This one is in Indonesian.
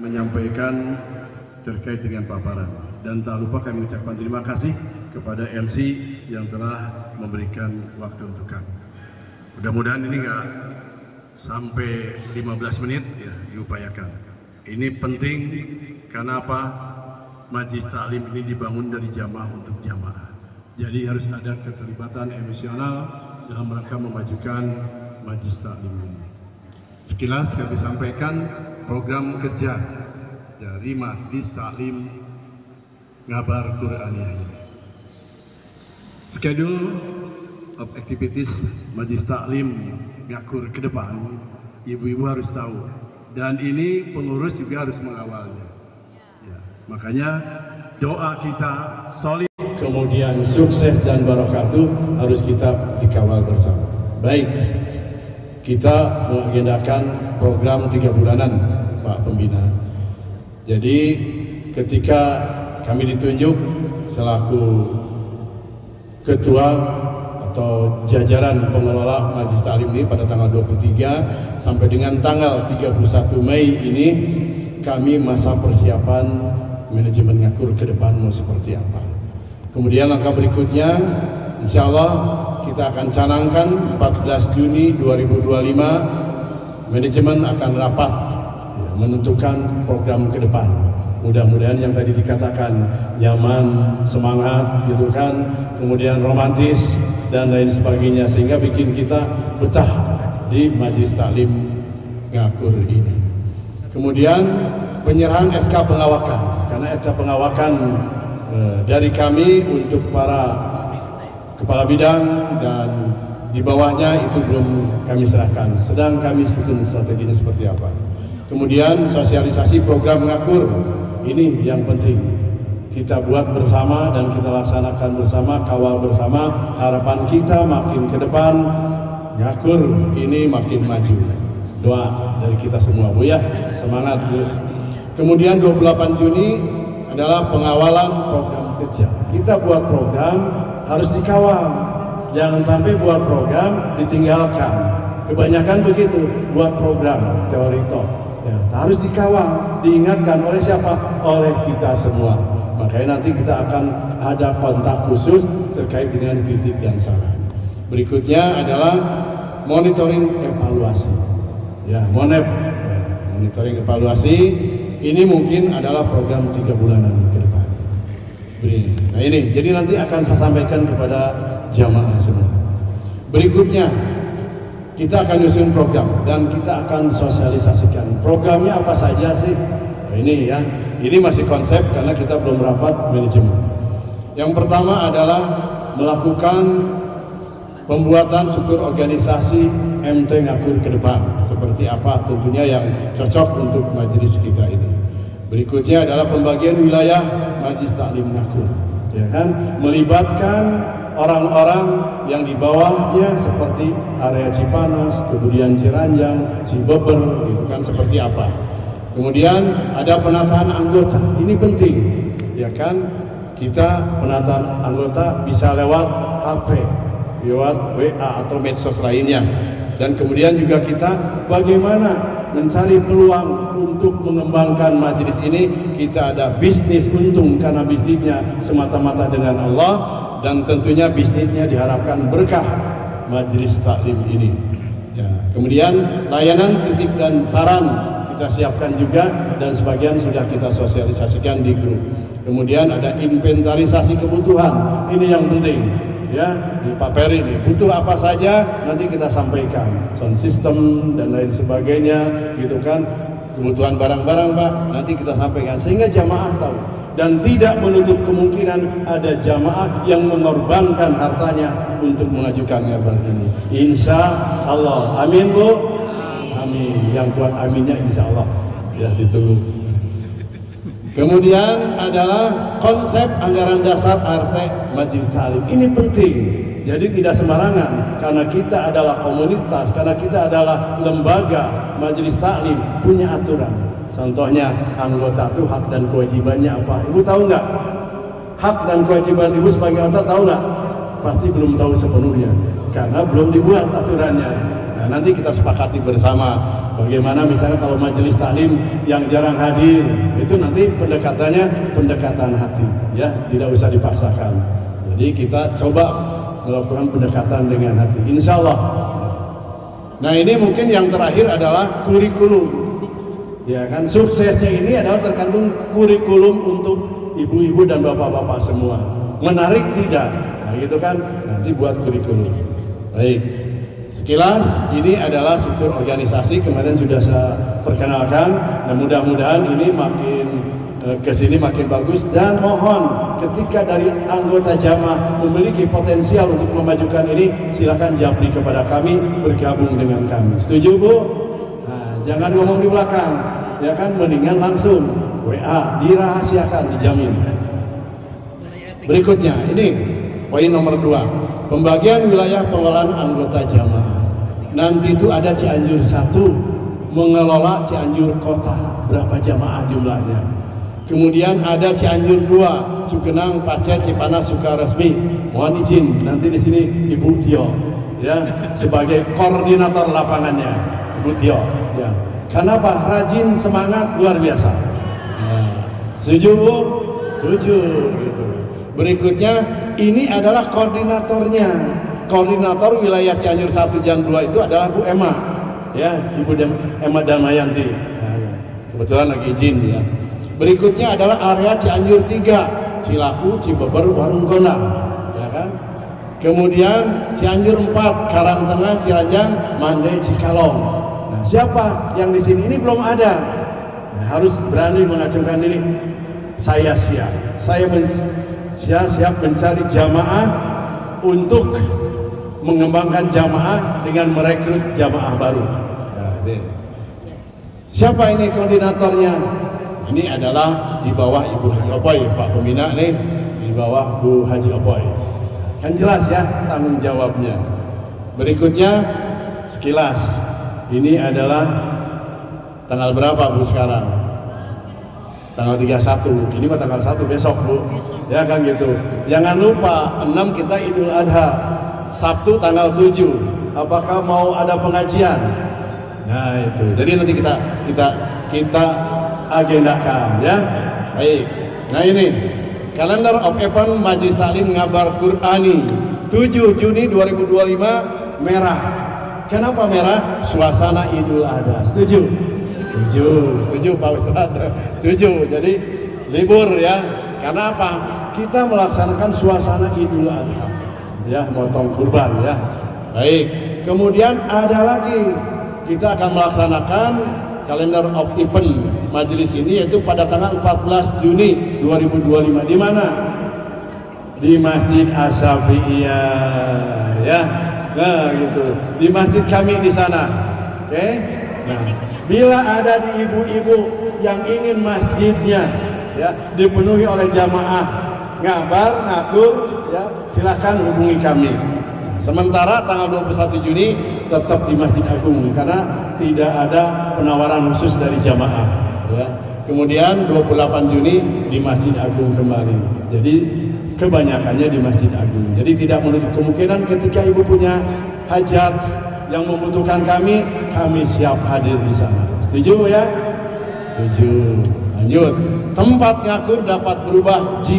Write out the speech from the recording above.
menyampaikan terkait dengan paparan. Dan tak lupa kami ucapkan terima kasih kepada MC yang telah memberikan waktu untuk kami. Mudah-mudahan ini nggak sampai 15 menit ya, diupayakan. Ini penting karena apa? Majelis Taklim ini dibangun dari jamaah untuk jamaah. Jadi harus ada keterlibatan emosional dalam rangka memajukan Majelis Taklim ini. Sekilas kami sampaikan program kerja dari Majelis Taklim Ngabar Qur'aniyah ini. Schedule of activities Majelis Taklim Ngakur ke depan, ibu-ibu harus tahu. Dan ini pengurus juga harus mengawalnya. Ya, makanya doa kita solid, kemudian sukses dan barakatuh harus kita dikawal bersama. Baik, kita mengagendakan program 3 bulanan, Pak Pembina. Jadi ketika kami ditunjuk selaku ketua atau jajaran pengelola Majelis Taklim ini pada tanggal 23 sampai dengan tanggal 31 Mei ini, kami masa persiapan manajemen Ngakur ke depan mau seperti apa. Kemudian langkah berikutnya, insya Allah kita akan canangkan 14 Juni 2025 manajemen akan rapat menentukan program ke depan. Mudah-mudahan yang tadi dikatakan nyaman, semangat gitu kan, kemudian romantis dan lain sebagainya, sehingga bikin kita betah di Majelis Taklim Ngakur ini. Kemudian penyerahan SK pengawakan, karena SK pengawakan dari kami untuk para kepala bidang dan di bawahnya itu belum kami serahkan, sedang kami susun strateginya seperti apa. Kemudian sosialisasi program Ngakur ini yang penting kita buat bersama dan kita laksanakan bersama, kawal bersama. Harapan kita makin ke depan Ngakur ini makin maju. Doa dari kita semua, Bu ya, semangat Bu. Kemudian 28 Juni adalah pengawalan program kerja. Kita buat program harus dikawal, jangan sampai buat program ditinggalkan. Kebanyakan begitu, buat program teori toh ya, harus dikawal, diingatkan oleh siapa? Oleh kita semua. Makanya nanti kita akan ada kontak khusus terkait dengan kritik dan saran. Berikutnya adalah monitoring evaluasi. Ya, monitoring evaluasi ini mungkin adalah program 3 bulanan ke depan. Nah ini, jadi nanti akan saya sampaikan kepada jamaah semua. Berikutnya, kita akan nyusun program dan kita akan sosialisasikan. Programnya apa saja sih? Nah, ini ya, ini masih konsep karena kita belum rapat manajemen. Yang pertama adalah melakukan pembuatan struktur organisasi MT Ngakur ke depan. Seperti apa tentunya yang cocok untuk majelis kita ini. Berikutnya adalah pembagian wilayah Majelis Taklim Ngakur, ya kan? Melibatkan orang-orang yang di bawahnya seperti area Cipanas, kemudian Ciranjang, Cibeber, gitu kan, seperti apa. Kemudian ada penataan anggota, ini penting, ya kan? Kita penataan anggota bisa lewat HP, lewat WA atau medsos lainnya. Dan kemudian juga kita bagaimana mencari peluang untuk mengembangkan majelis ini. Kita ada bisnis untung karena bisnisnya semata-mata dengan Allah. Dan tentunya bisnisnya diharapkan berkah Majelis Taklim ini. Ya, kemudian layanan kritik dan saran kita siapkan juga dan sebagian sudah kita sosialisasikan di grup. Kemudian ada inventarisasi kebutuhan, ini yang penting. Ya, di paper ini butuh apa saja nanti kita sampaikan, sound system dan lain sebagainya, gitu kan. Kebutuhan barang-barang Pak nanti kita sampaikan sehingga jamaah tahu. Dan tidak menutup kemungkinan ada jamaah yang mengorbankan hartanya untuk mengajukan ngabar ini. Insya Allah, amin Bu, amin. Yang kuat aminnya insya Allah. Ya ditunggu. Kemudian adalah konsep anggaran dasar RT Majelis Taklim. Ini penting. Jadi tidak sembarangan karena kita adalah komunitas, karena kita adalah lembaga Majelis Taklim punya aturan. Contohnya anggota itu hak dan kewajibannya apa? Ibu tahu nggak? Hak dan kewajiban ibu sebagai anggota tahu nggak? Pasti belum tahu sepenuhnya karena belum dibuat aturannya. Nah, Nah, nanti kita sepakati bersama bagaimana misalnya kalau majelis taklim yang jarang hadir, itu nanti pendekatannya pendekatan hati, ya, tidak usah dipaksakan. Jadi kita coba melakukan pendekatan dengan hati, insya Allah. Nah, ini mungkin yang terakhir adalah kurikulum, ya kan, suksesnya ini adalah terkandung kurikulum untuk ibu-ibu dan bapak-bapak semua. Menarik tidak? Nah, gitu kan, nanti buat kurikulum. Baik, sekilas ini adalah struktur organisasi, kemarin sudah saya perkenalkan. Nah, mudah-mudahan ini makin kesini makin bagus, dan mohon ketika dari anggota jamaah memiliki potensial untuk memajukan ini, silakan japri kepada kami, bergabung dengan kami. Setuju, Bu? Nah, jangan ngomong di belakang, ya kan, mendingan langsung WA, dirahasiakan, dijamin. Berikutnya, ini poin nomor 2, pembagian wilayah pengelolaan anggota jamaah. Nanti itu ada Cianjur 1 mengelola Cianjur kota, berapa jamaah jumlahnya. Kemudian ada Cianjur 2, Cugenang, Pacet, Cipanas, Sukaresmi. Mohon izin, nanti di sini Ibu Tio, ya, sebagai koordinator lapangannya, Ibu Tio, ya. Kenapa? Rajin, semangat, luar biasa. Nah, setuju, Bu? Setuju, gitu. Berikutnya, ini adalah koordinatornya. Koordinator wilayah Cianjur 1 dan 2 itu adalah Bu Emma, ya, Ibu Emma Damayanti. Nah, kebetulan lagi izin, ya. Berikutnya adalah area Cianjur 3, Cilaku, Cibeber, Warung Gondang, ya kan. Kemudian Cianjur 4, Karangtengah, Ciranjang, Mandai, Cikalong. Nah, siapa yang di sini? Ini belum ada. Nah, harus berani mengacungkan diri. Saya siap. Saya siap mencari jamaah untuk mengembangkan jamaah dengan merekrut jamaah baru. Nah, ini. Siapa ini koordinatornya? Ini adalah di bawah Ibu Haji Opoy, Pak Pembina nih, di bawah Bu Haji Opoy. Kan jelas ya tanggung jawabnya. Berikutnya sekilas, ini adalah tanggal berapa Bu sekarang? Tanggal 31, ini mah tanggal 1 besok Bu, ya kan gitu. Jangan lupa 6 kita Idul Adha, Sabtu tanggal 7, apakah mau ada pengajian? Nah itu, jadi nanti kita agendakan, ya. Baik. Nah ini Calendar of Event Majelis Taklim Ngabar Qur'ani 7 Juni 2025 merah. Kenapa merah? Suasana Idul Adha. Setuju? Setuju Pak Ustadz. Setuju. Jadi libur, ya. Karena apa? Kita melaksanakan suasana Idul Adha, ya, motong kurban, ya. Baik. Kemudian ada lagi, kita akan melaksanakan Calendar of Event majelis ini, yaitu pada tanggal 14 Juni 2025. Di mana? Di Masjid Asy-Syafi'iyah, ya. Nah, gitu. Di masjid kami di sana. Oke? Nah, bila ada di ibu-ibu yang ingin masjidnya, ya, dipenuhi oleh jamaah ngabar, ngakur, ya, silakan hubungi kami. Sementara tanggal 21 Juni tetap di Masjid Agung karena tidak ada penawaran khusus dari jamaah, ya. Kemudian 28 Juni di Masjid Agung kembali. Jadi kebanyakannya di Masjid Agung. Jadi tidak menutup kemungkinan ketika ibu punya hajat yang membutuhkan kami siap hadir di sana. Setuju, ya? Setuju. Lanjut. Tempat ngakur dapat berubah jika